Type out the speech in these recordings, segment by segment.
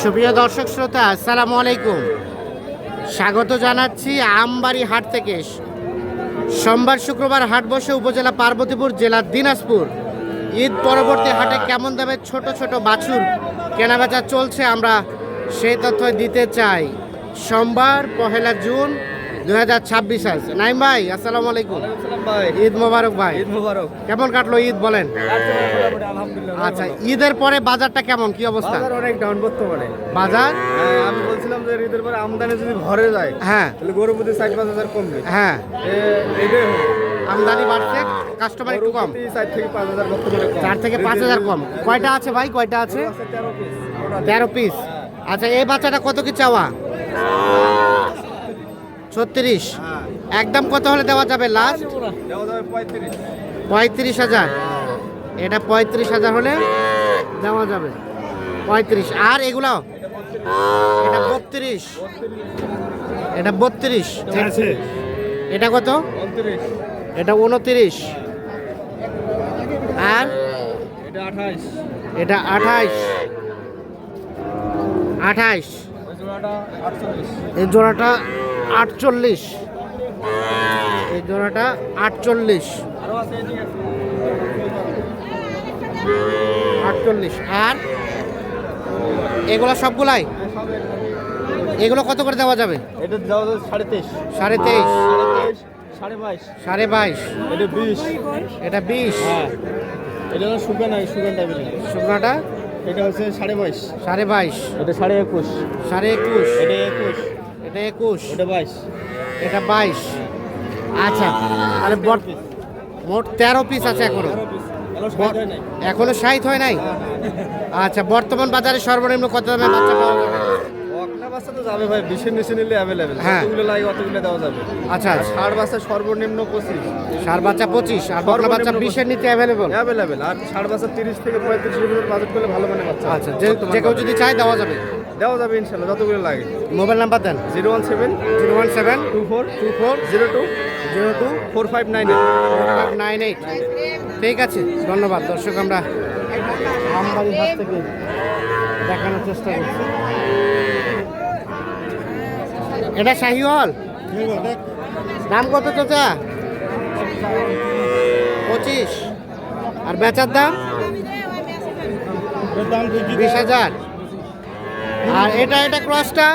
সুপ্রিয় দর্শক শ্রোতা, আসসালামু আলাইকুম। স্বাগত জানাচ্ছি আমবাড়ি হাট থেকে। সোমবার শুক্রবার হাট বসে উপজেলা পার্বতীপুর, জেলা দিনাজপুর। ঈদ পরবর্তী হাটে কেমন দামে ছোট ছোট বাছুর কেনাবেচা চলছে আমরা সেই তথ্য দিতে চাই। সোমবার 1 জুন 2026 আজ। নাইম ভাই, আসসালামু আলাইকুম। ঈদ মোবারক ভাই। ঈদ মোবারক। কেমন কাটলো ঈদ বলেন? আচ্ছা, ঈদের পরে বাজারটা কেমন, কি অবস্থা? বাজার অনেক ডাউন বর্তমানে। বাজার আমি বলছিলাম যে ঈদের পরে আমদানি যদি ঘরে যায়, হ্যাঁ তাহলে গরু প্রতি 4-5 হাজার কমবে। হ্যাঁ, এটাই হবে। আমদানি বাড়ছে, কাস্টমার একটু কম। 4 থেকে 5 হাজার বর্তমানে কম। 4 থেকে 5 হাজার কম। কয়টা আছে ভাই, কয়টা আছে? 13 পিস। 13 পিস। আচ্ছা, এই বাচ্চাটা কত কি চাওয়া? 36। একদম কত হলে দেওয়া যাবে লাস্ট? দেওয়া যাবে 35। 35,000। এটা 35,000 হলে দেওয়া যাবে। 35। আর এগুলো? এটা 32। এটা 32। এটা কত? 29। এটা 29। আর এটা 28। এটা 28। 28। এই জোড়াটা 48। এই জোড়াটা 48। আরো আছে এদিকে। 48। আর এগুলো সবগুলাই? এগুলো কত করে দেওয়া যাবে? এটা দেওয়া যাবে 23.5। 23.5। 22.5। 22.5। এটা 20। এটা 20। হ্যাঁ, এটা হলো সুগার নাই, সুগার টাইপের। শুকনাটা এটা হচ্ছে 22.5। 22.5। এটা 21.5। 21.5। এটা 21। এটা 21। এটা 22। এটা 22। আচ্ছা, তাহলে মোট 13 পিস আছে এখনো। এখনো 60 হয় নাই। আচ্ছা, বর্তমান বাজারে সর্বনিম্ন কত দামে বাচ্চা পাওয়া যাবে? বকনা বাচ্চা তো যাবে ভাই, 20-এর নিচে নিলে অ্যাভেলেবেল। হ্যাঁ। যতগুলো লাগে অতগুলো দেওয়া যাবে। আচ্ছা, আর ষাঁড় বাচ্চা সর্বনিম্ন 25। সার বাচ্চা 25 আর বকনা বাচ্চা 20 এর নিচে অ্যাভেলেবল। অ্যাভেলেবেল। আর ষাঁড় বাচ্চা 30 থেকে 35 এর ভিতরে বাজেট করলে ভালো মানে বাচ্চা। আচ্ছা, যে কেউ যদি চায় দেওয়া যাবে। দেওয়া যাবে ইনশাআল্লাহ, যতগুলো লাগে। মোবাইল নাম্বার দেন। 017 017 24 24 02 02 4598। 4598। ঠিক আছে, ধন্যবাদ। দর্শক, আমরা আমবাড়ি হাট থেকে দেখানোর চেষ্টা করছি। এটা শাহিওয়াল। দাম কত চাচা? 25। আর বেচার দাম 20,000। আর এটা ক্রসটা?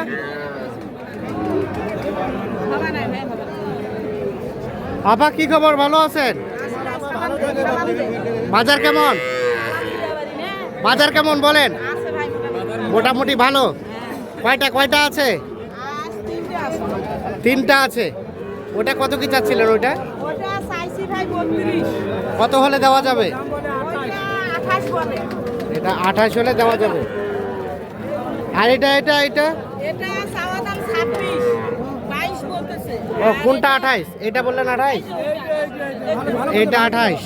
আপা, কি খবর, ভালো আছেন? বাজার কেমন? বাজার কেমন বলেন? মোটামুটি ভালো। কয়টা আছে? 3টা আছে। ওটা কত কি চাচ্ছিলেন? ওইটা কত হলে দেওয়া যাবে? এটা 28 হলে দেওয়া যাবে। আর এটা ও, কোনটা 28? এটা বললেন 28? এটা 28।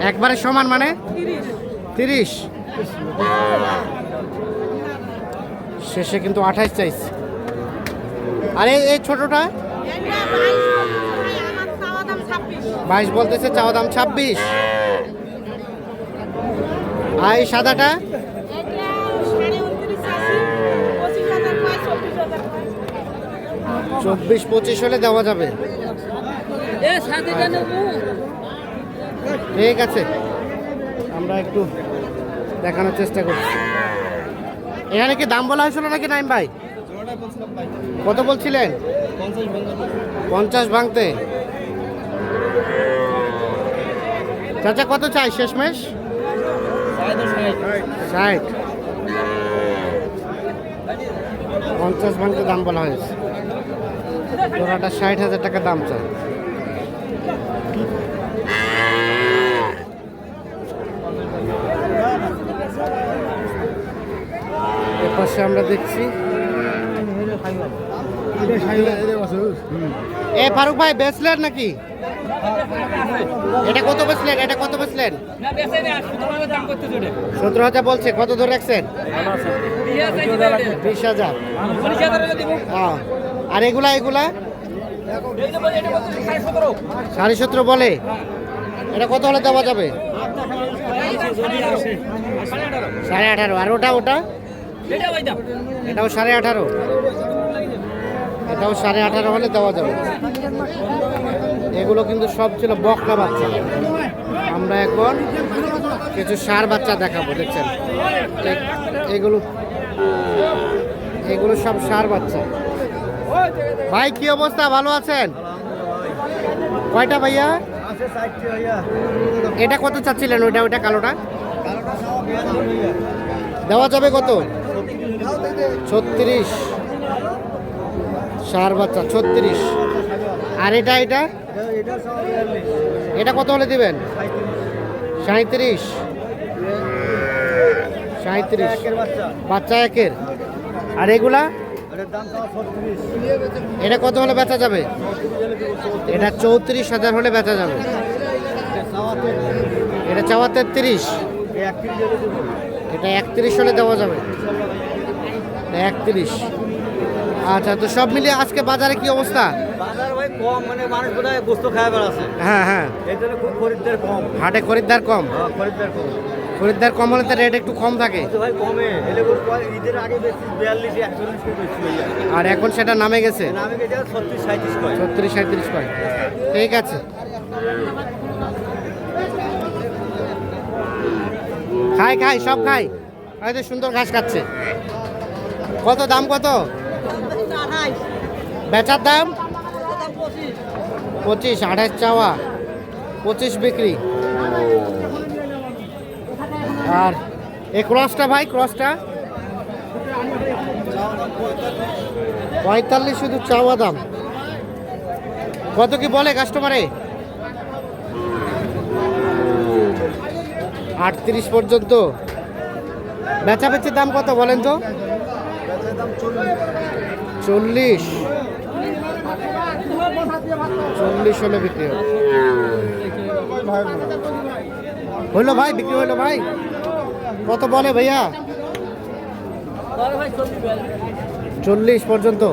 একবারে সমান মানে 30। শেষে কিন্তু 28 চাইছে। আর এই ছোটটা 22 বলতেছে, চাওয়া দাম 26। আর এই সাদাটা 24-25 হলে দেওয়া যাবে। ঠিক আছে, আমরা একটু দেখানোর চেষ্টা করছি। এখানে কি দাম বলা হয়েছিল নাকি নাইম ভাই? কত বলছিলেন? 50 ভাঙতে। চাচা কত চাই শেষমেশ? 60। 50 ভাঙতে দাম বলা হয়েছে। জোড়াটা 60,000 টাকা দাম চাই। এপাশে আমরা দেখছি। এ ফারুক ভাই, বেচলেন নাকি? এটা কত বেচলেন? 17,000 বলছে। কত ধরে রাখছেন? 20,000। আর এগুলা 17.5 বলে। এটা কত হলে দেওয়া যাবে? 18.5। আর ওটা এটাও 18.5। এটাও 18.5 হলে দেওয়া যাবে। এগুলো কিন্তু সব ছিল বকনা বাচ্চা। আমরা এখন কিছু ষাঁড় বাচ্চা দেখাবো। দেখছেন এগুলো সব ষাঁড় বাচ্চা। ভাই কি অবস্থা, ভালো আছেন? কয়টা ভাইয়া? এটা কত চাচ্ছিলেন? ওইটা কালোটা দেওয়া যাবে কত? 36। ষাঁড় বাচ্চা 36। আর এটা কত হলে দিবেন? 37। বাচ্চা একের। আর এগুলা এটা কত হলে বেচা যাবে? এটা 34,000 হলে বেচা যাবে। এটা চাওয়া 33। এটা 31 হলে দেওয়া যাবে। 31। আচ্ছা, তো সব মিলিয়ে আজকে বাজারে কি অবস্থা? বাজার ভাই কম, মানে মানুষ বোধহয় গোস্ত খায় বেড়াচ্ছে। হ্যাঁ এই জন্য খুব খরিদ্দার কম। হাটে খরিদ্দার কম। খরিদ্দার কম হলে তো রেট একটু কম থাকে। ভাই কমে এলে ঈদের আগে বেশি 42 41 করে বেশি হয়ে যায়। আর এখন সেটা নামে গেছে। 36 37 কয়। 36 37 কয়। ঠিক আছে। খাই সব খাই। হয়তো সুন্দর ঘাস খাচ্ছে। কত দাম? কত বেচার দাম? 25। 28 চাওয়া, 25 বিক্রি। আর এই ক্রসটা ভাই, ক্রসটা 45 শুধু চাওয়া দাম। কত কি বলে কাস্টমারে? 38 পর্যন্ত। বেচাবেচির দাম কত বলেন তো? 40 হলে বিক্রি হলো ভাই, বিক্রি হলো ভাই। কত বলে ভাইয়া? 40 পর্যন্ত।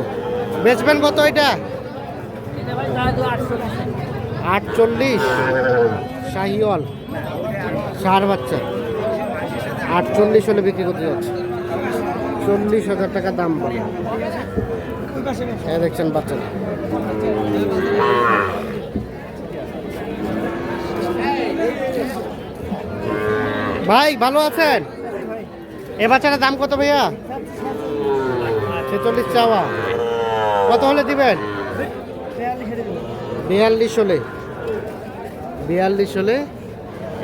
বেচবেন কত এটা? 48। শাহিওয়াল ষাঁড় বাচ্চা 48 হলে বিক্রি করতে যাচ্ছে। 40,000 টাকা দাম বলে। দেখছেন বাচ্চাটা। ভাই ভালো আছেন? এ বাচ্চাটার দাম কত ভাইয়া? 46 চাওয়া। কত হলে দিবেন? 42 হলে। 42 হলে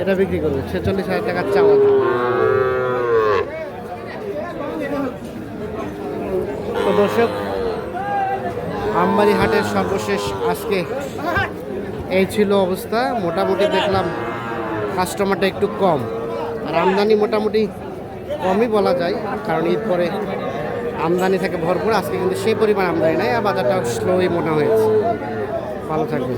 এটা বিক্রি করবে। 46,000 টাকার চাওয়া। তো দর্শক, আমবাড়ি হাটের সর্বশেষ আজকে এই ছিল অবস্থা। মোটামুটি দেখলাম কাস্টমারটা একটু কম, আর আমদানি মোটামুটি কমই বলা যায়, কারণ ঈদ পরে আমদানি থাকে ভরপুর। আজকে কিন্তু সেই পরিমাণ আমদানি নাই, আর বাজারটা স্লোই মনে হয়েছে। ভালো থাকবে।